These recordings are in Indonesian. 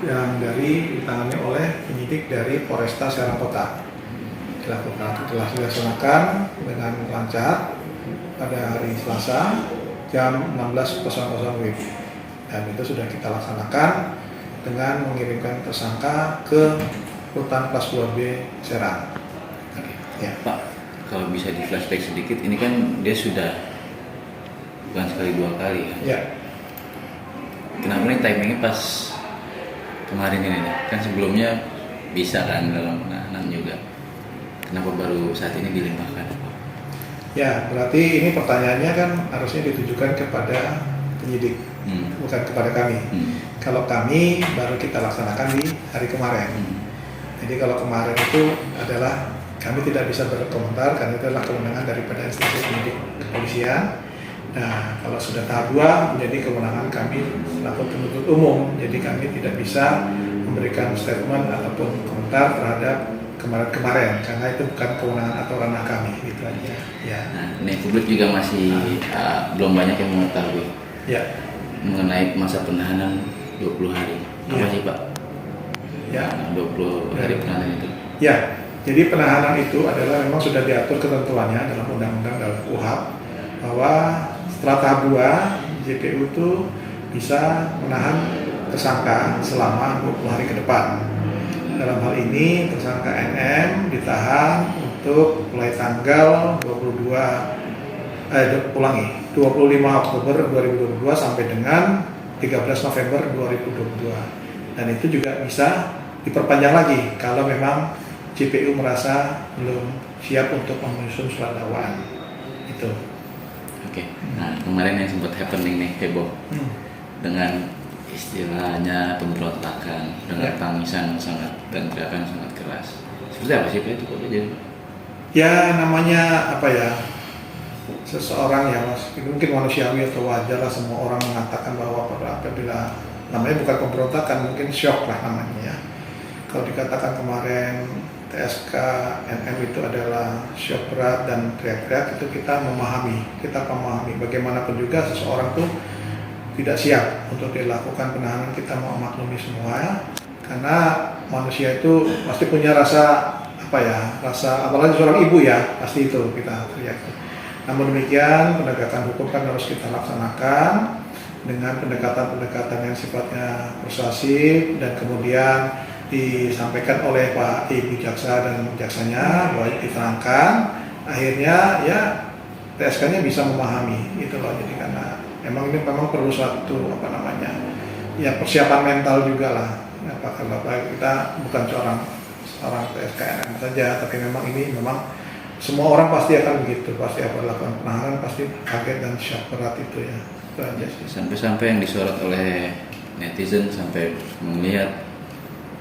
yang ditangani oleh penyidik dari Polresta Serang Kota. Telah dilaksanakan dengan lancar pada hari Selasa jam 16.00 WIB, dan itu sudah kita laksanakan dengan mengirimkan tersangka ke Rutan Kelas 2B Serang. Oke. Ya. Pak, kalau bisa di flashback sedikit, ini kan dia sudah bukan sekali dua kali ya. Ya. Kenapa nih timingnya pas kemarin ini nih? Kan sebelumnya bisa kan dalam penahanan juga. Kenapa baru saat ini dilimpahkan? Ya, berarti ini pertanyaannya kan harusnya ditujukan kepada penyidik, bukan kepada kami. Kalau kami baru kita laksanakan di hari kemarin. Jadi kalau kemarin itu adalah kami tidak bisa berkomentar karena itu adalah kewenangan daripada instansi penyidik kepolisian. Nah, kalau sudah tahap 2 menjadi kewenangan kami selaku penuntut umum. Jadi kami tidak bisa memberikan statement ataupun komentar terhadap kemarin karena itu bukan kewenangan atau ranah kami, gitu aja. Ya. Nah, ini publik juga masih belum banyak yang mengetahui mengenai masa penahanan 20 hari. Apa sih Pak? Ya. 20 hari penahanan itu. Ya, jadi penahanan itu adalah memang sudah diatur ketentuannya dalam undang-undang dalam KUHP bahwa setelah tahap 2 JPU itu bisa menahan tersangka selama 20 hari ke depan. Dalam hal ini tersangka NM ditahan untuk mulai tanggal 25 Oktober 2022 sampai dengan 13 November 2022. Dan itu juga bisa diperpanjang lagi kalau memang JPU merasa belum siap untuk menyusun surat dakwaan. Itu. Oke. Nah, kemarin yang sempat happening nih heboh dengan istilahnya pemberontakan dengan tangisan sangat dan teriakan sangat keras. Seperti apa sih Pak itu kok jadi? Ya namanya apa ya, seseorang yang mungkin manusiawi atau wajar lah semua orang mengatakan bahwa apabila namanya bukan pemberontakan mungkin shock lah namanya ya. Kalau dikatakan kemarin TSK NM itu adalah shock berat dan teriak-teriak, itu kita memahami bagaimanapun juga seseorang tuh tidak siap untuk dilakukan penahanan. Kita mau maklumi semua ya, karena manusia itu pasti punya rasa apalagi seorang ibu ya, pasti itu kita teriak. Namun demikian penegakan hukum kan harus kita laksanakan dengan pendekatan-pendekatan yang sifatnya persuasif dan kemudian disampaikan oleh Pak Ibu Jaksa dan jaksanya bahwa diterangkan, akhirnya ya TSK-nya bisa memahami itu loh. Jadi karena ini memang perlu suatu persiapan mental juga lah. Kalau kita bukan seorang TSKNM saja, tapi ini memang semua orang pasti akan begitu, pasti akan melakukan penahanan, pasti kaget dan shock berat itu ya. Itu aja sih. Sampai-sampai yang disorot oleh netizen sampai melihat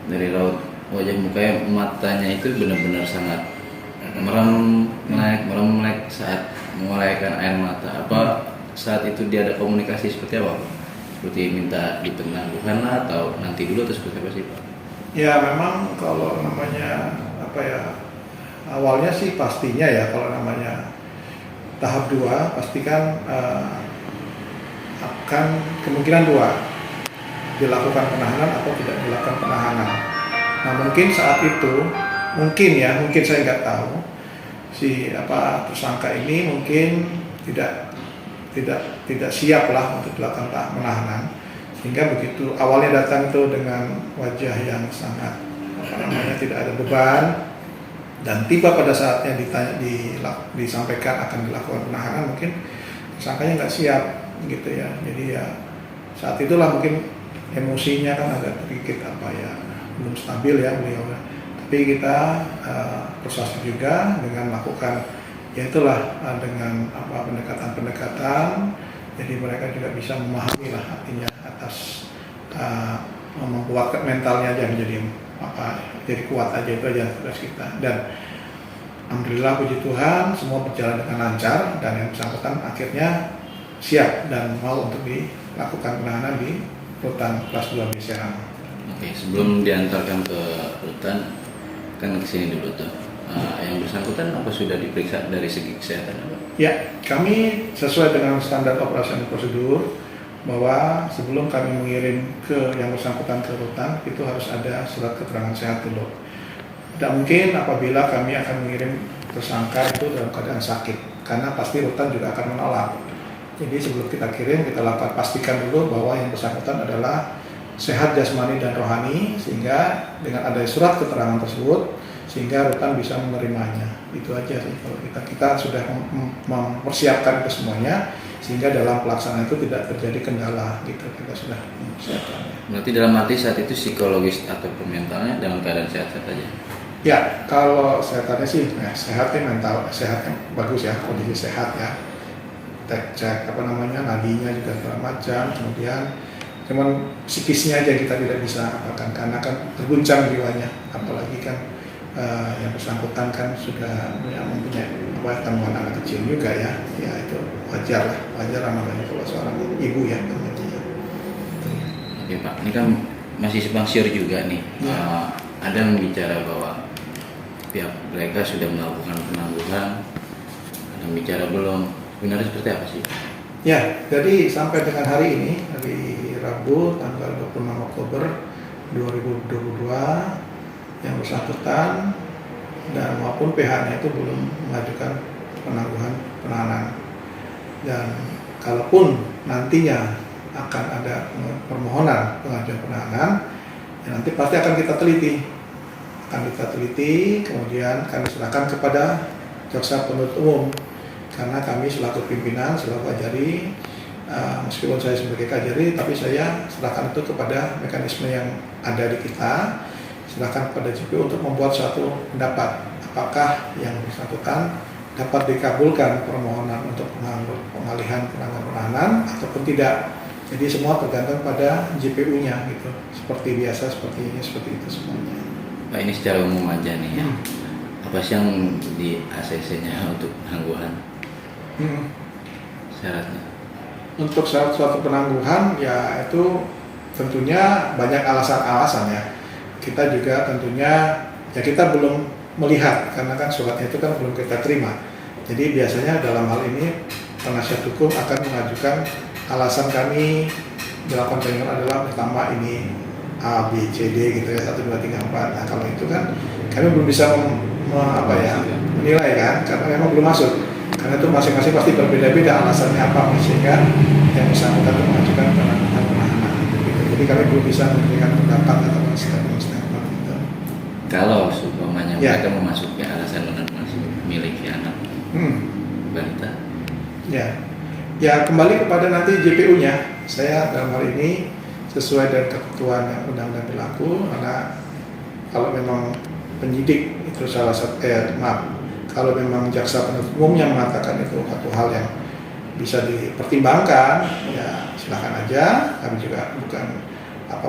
dari raut wajah mukanya, matanya itu benar-benar sangat merem melek saat menguraikan air mata. Apa saat itu dia ada komunikasi seperti apa? Seperti minta dipenangguhan lah, atau nanti dulu, atau seperti apa sih Pak? Ya memang kalau namanya awalnya sih pastinya ya kalau namanya tahap 2 pastikan akan kemungkinan 2, dilakukan penahanan atau tidak dilakukan penahanan. Nah mungkin saat itu mungkin saya nggak tahu si tersangka ini mungkin tidak siap lah untuk dilakukan penahanan, sehingga begitu awalnya datang itu dengan wajah yang sangat tidak ada beban, dan tiba pada saatnya disampaikan akan dilakukan penahanan, mungkin tersangkanya nggak siap gitu ya. Jadi ya saat itulah mungkin emosinya kan agak sedikit belum stabil ya beliau. Tapi kita persuasif juga dengan melakukan dengan pendekatan, jadi mereka juga bisa memahami lah artinya atas membuat mentalnya aja jadi kuat aja, itu aja tugas kita. Dan alhamdulillah puji Tuhan semua berjalan dengan lancar dan yang bersangkutan akhirnya siap dan mau untuk dilakukan penahanan di Rutan Kelas 2B Serang. Oke, sebelum diantarkan ke rutan kan kesini dulu tuh. Yang bersangkutan apa sudah diperiksa dari segi kesehatan apa? Ya, kami sesuai dengan standar operasi dan prosedur bahwa sebelum kami mengirim ke yang bersangkutan ke rutan itu harus ada surat keterangan sehat dulu. Tidak mungkin apabila kami akan mengirim tersangka itu dalam keadaan sakit, karena pasti rutan juga akan menolak. Jadi sebelum kita kirim, kita lakukan pastikan dulu bahwa yang bersangkutan adalah sehat jasmani dan rohani, sehingga dengan adanya surat keterangan tersebut, sehingga rutan bisa menerimanya. Itu aja sih, kalau kita sudah mempersiapkan itu semuanya, sehingga dalam pelaksanaan itu tidak terjadi kendala gitu, kita sudah mempersiapkan. Berarti dalam arti saat itu psikologis atau mentalnya dalam keadaan sehat-sehat aja? Ya, kalau sehatnya sih, sehatnya mental, sehatnya bagus ya, kondisi sehat ya. Cek nadinya juga segala macam, kemudian cuman psikisnya aja kita tidak bisa apakan karena kan terguncang jiwanya, apalagi kan yang bersangkutan kan sudah mempunyai tanggungan anak kecil juga ya itu wajar namanya kalau seorang ibu ya namanya. Oke Pak, ini kan masih simpang siur juga nih. Ada yang bicara bahwa pihak mereka sudah melakukan penangguhan, ada yang bicara belum. Sebenarnya seperti apa sih? Ya, jadi sampai dengan hari ini, hari Rabu tanggal 26 Oktober 2022, yang bersangkutan dan maupun pihaknya itu belum mengajukan penangguhan penahanan. Dan kalaupun nantinya akan ada permohonan pengajuan penahanan, ya nanti pasti akan kita teliti. Kemudian kami serahkan kepada jaksa penuntut umum. Karena kami selaku pimpinan, selaku kajari, meskipun saya sebagai kajari, tapi saya serahkan itu kepada mekanisme yang ada di kita, serahkan kepada JPU untuk membuat suatu pendapat apakah yang bersangkutan dapat dikabulkan permohonan untuk pengalihan penangguhan penahanan ataupun tidak. Jadi semua tergantung pada JPU-nya gitu, seperti biasa, seperti itu semuanya. Pak, ini secara umum aja nih ya. Apa sih yang di ACC-nya untuk penangguhan? Syaratnya untuk suatu penangguhan ya itu tentunya banyak alasan-alasan ya. Kita juga tentunya ya kita belum melihat karena kan suratnya itu kan belum kita terima. Jadi biasanya dalam hal ini penasihat hukum akan mengajukan alasan kami dilakukan penangguhan adalah pertama ini A, B, C, D gitu ya 1, 2, 3, 4. Nah kalau itu kan kami belum bisa menilai kan karena memang belum masuk. Karena itu masing-masing pasti berbeda-beda alasannya apa sehingga yang bersangkutan mengajukan penangguhan penahanan. Gitu. Jadi kami belum bisa memberikan pendapat atau statement gitu. Kalau seumpamanya mereka memasuki alasan masih memiliki anak balita, ya kembali kepada nanti JPU-nya. Saya dalam hal ini sesuai dengan ketentuan yang undang-undang berlaku, karena kalau memang penyidik itu kalau memang jaksa penuntut umum yang mengatakan itu satu hal yang bisa dipertimbangkan, ya silakan aja. Kami juga bukan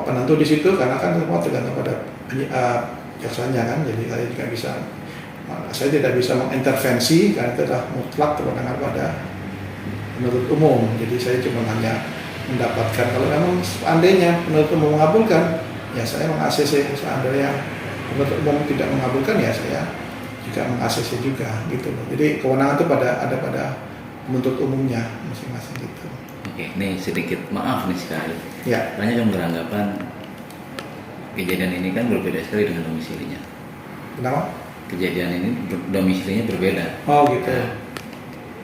penentu di situ karena kan semua tergantung pada jaksanya kan. Jadi saya tidak bisa mengintervensi karena itu adalah mutlak kewenangan pada penuntut umum. Jadi saya cuma hanya mendapatkan kalau memang seandainya penuntut umum mengabulkan, ya saya meng-ACC. Seandainya penuntut umum tidak mengabulkan, ya saya juga meng-ACC juga gitu loh. Jadi kewenangan itu ada pada penuntut umumnya masing-masing gitu. Oke, ini sedikit maaf nih sekali. Ya. Banyak yang beranggapan kejadian ini kan berbeda sekali dengan domisilinya. Kenapa? Kejadian ini domisilinya berbeda. Oh gitu.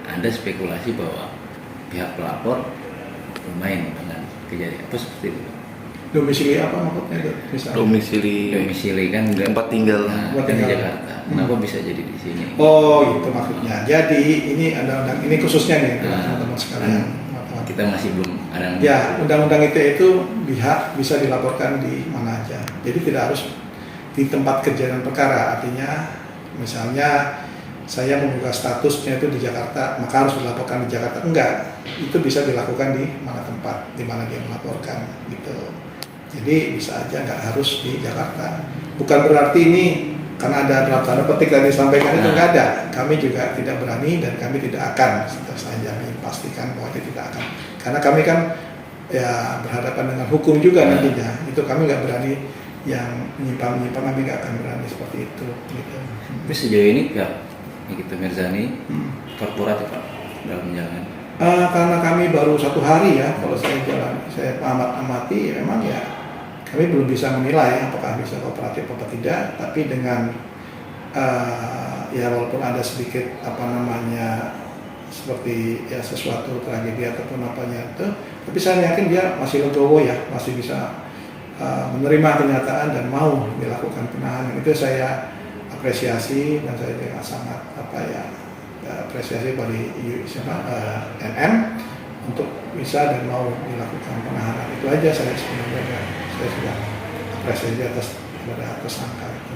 Nah, ada spekulasi bahwa pihak pelapor bermain dengan kejadian apa seperti itu. Domisili apa maksudnya itu? Domisili kan tempat tinggal. Kan di Jakarta. Kenapa bisa jadi di sini? Oh, itu maksudnya. Jadi ini undang-undang ini khususnya nih teman-teman sekalian. Kita masih belum ada. Ya, undang-undang ITE itu bisa dilaporkan di mana aja. Jadi tidak harus di tempat kejadian perkara. Artinya misalnya saya membuka statusnya itu di Jakarta, maka harus dilaporkan di Jakarta. Enggak, itu bisa dilakukan di mana tempat, di mana dia melaporkan gitu. Jadi bisa aja nggak harus di Jakarta. Bukan berarti ini karena ada dalam tanda petik tadi disampaikan itu nggak ada. Kami juga tidak berani dan kami tidak akan. Saya jamin pastikan bahwa itu tidak akan. Karena kami kan ya berhadapan dengan hukum juga nantinya. Itu kami nggak berani yang menyimpang kami nggak akan berani seperti itu. Gitu. Tapi sejauh ini Nikita Mirzani korporatif Pak dalam menjalankan. Karena kami baru 1 hari ya, kalau saya amati, memang ya kami belum bisa menilai apakah bisa kooperatif atau tidak. Tapi dengan ya walaupun ada sedikit seperti ya sesuatu tragedi ataupun apanya itu, tapi saya yakin dia masih legowo ya, masih bisa menerima kenyataan dan mau dilakukan penahanan. Itu saya apresiasi, dan saya juga sangat apresiasi bagi NM untuk bisa dan mau dilakukan penahanan. Itu aja saya sebenarnya, saya sudah apresiasi atas tersangka itu.